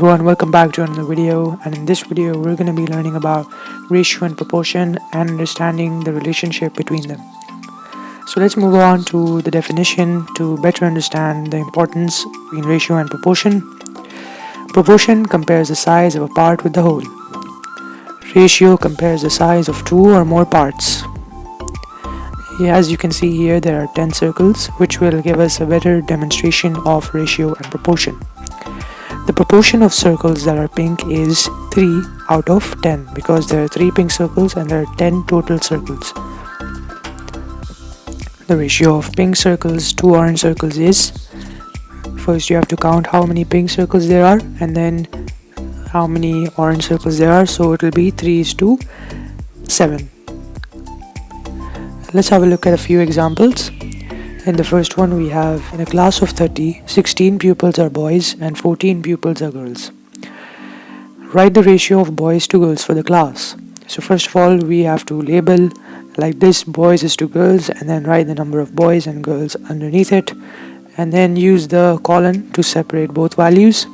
everyone, welcome back to another video, and in this video we're going to be learning about ratio and proportion and understanding the relationship between them. So let's move on to the definition to better understand the importance between ratio and proportion. Proportion compares the size of a part with the whole. Ratio compares the size of two or more parts. As you can see here, there are 10 circles, which will give us a better demonstration of ratio and proportion. The proportion of circles that are pink is 3 out of 10 because there are 3 pink circles and there are 10 total circles. The ratio of pink circles to orange circles is, first you have to count how many pink circles there are and then how many orange circles there are, so it will be 3:7. Let's have a look at a few examples. In the first one, we have in a class of 30, 16 pupils are boys and 14 pupils are girls. Write the ratio of boys to girls for the class. So first of all, we have to label like this, boys is to girls, and then write the number of boys and girls underneath it, and then use the colon to separate both values.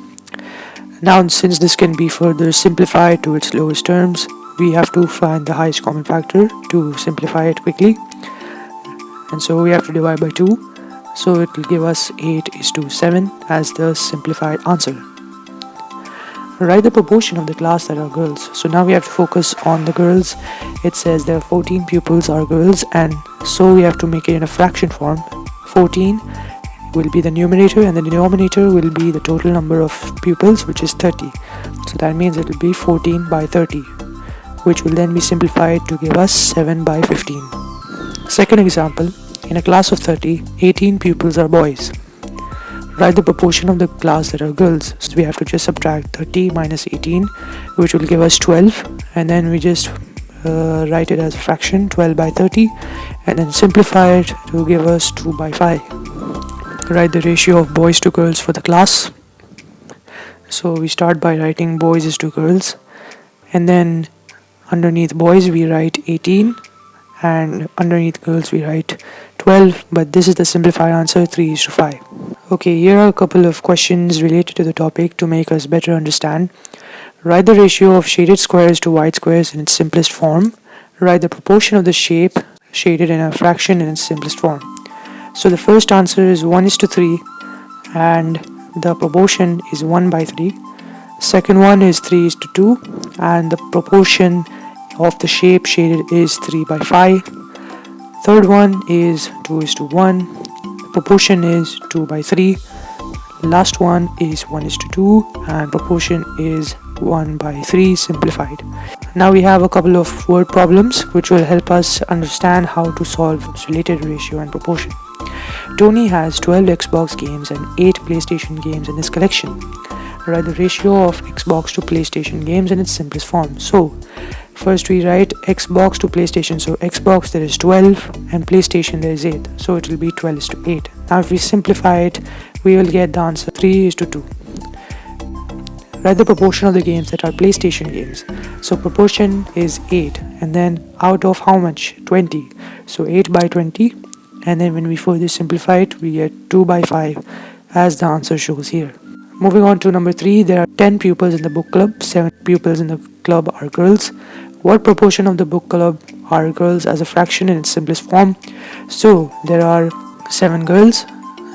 Now, since this can be further simplified to its lowest terms, we have to find the highest common factor to simplify it quickly. And so we have to divide by 2, so it will give us 8:7 as the simplified answer. Write the proportion of the class that are girls. So now we have to focus on the girls. It says there are 14 pupils are girls, and so we have to make it in a fraction form. 14 will be the numerator and the denominator will be the total number of pupils, which is 30. So that means it will be 14 by 30, which will then be simplified to give us 7/15. Second example, in a class of 30, 18 pupils are boys. Write the proportion of the class that are girls. So we have to just subtract 30 minus 18, which will give us 12, and then we just write it as a fraction, 12 by 30, and then simplify it to give us 2/5. Write the ratio of boys to girls for the class. So we start by writing boys is to girls, and then underneath boys we write 18, and underneath girls we write 12, but this is the simplified answer, 3:5. Okay, here are a couple of questions related to the topic to make us better understand. Write the ratio of shaded squares to white squares in its simplest form. Write the proportion of the shape shaded in a fraction in its simplest form. So the first answer is 1:3, and the proportion is 1/3. Second one is 3:2, and the proportion of the shape shaded is 3/5. Third one is 2:1. The proportion is 2/3. Last one is 1:2, and proportion is 1/3 simplified. Now we have a couple of word problems which will help us understand how to solve this related ratio and proportion. Tony has 12 Xbox games and 8 PlayStation games in his collection. Write the ratio of Xbox to PlayStation games in its simplest form. So first we write Xbox to PlayStation. So Xbox there is 12 and PlayStation there is 8. So it will be 12:8. Now if we simplify it, we will get the answer 3:2. Write the proportion of the games that are PlayStation games. So proportion is 8, and then out of how much? 20. So 8/20, and then when we further simplify it, we get 2/5 as the answer shows here. Moving on to number 3, there are 10 pupils in the book club. 7 pupils in the club are girls. What proportion of the book club are girls as a fraction in its simplest form? So there are 7 girls,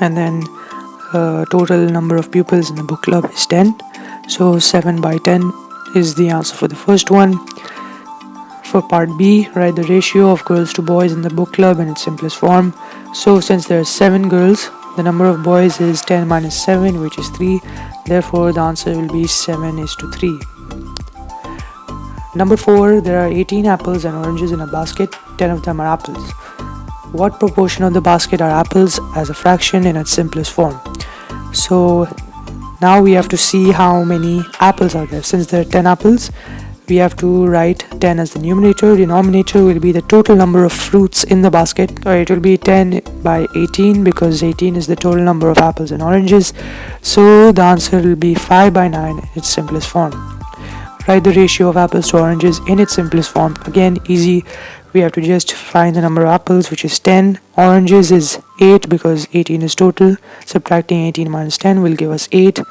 and then total number of pupils in the book club is 10. So 7/10 is the answer for the first one. For part B, write the ratio of girls to boys in the book club in its simplest form. So since there are 7 girls, the number of boys is 10 minus 7, which is 3. Therefore, the answer will be 7:3. Number 4, there are 18 apples and oranges in a basket. 10 of them are apples. What proportion of the basket are apples as a fraction in its simplest form? So now we have to see how many apples are there. Since there are 10 apples, we have to write 10 as the numerator. Denominator will be the total number of fruits in the basket. It will be 10/18 because 18 is the total number of apples and oranges. So the answer will be 5/9 in its simplest form. Write the ratio of apples to oranges in its simplest form. Again, easy. We have to just find the number of apples, which is 10. Oranges is 8 because 18 is total. Subtracting 18 minus 10 will give us 8.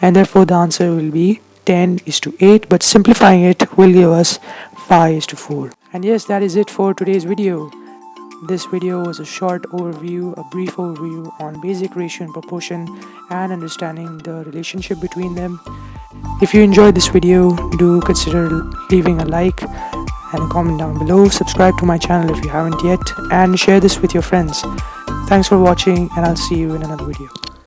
and therefore the answer will be 10:8, but simplifying it will give us 5:4. And yes, that is it for today's video. This video was a short overview, a brief overview on basic ratio and proportion and understanding the relationship between them. If you enjoyed this video, do consider leaving a like and a comment down below. Subscribe to my channel if you haven't yet, and share this with your friends. Thanks for watching, and I'll see you in another video.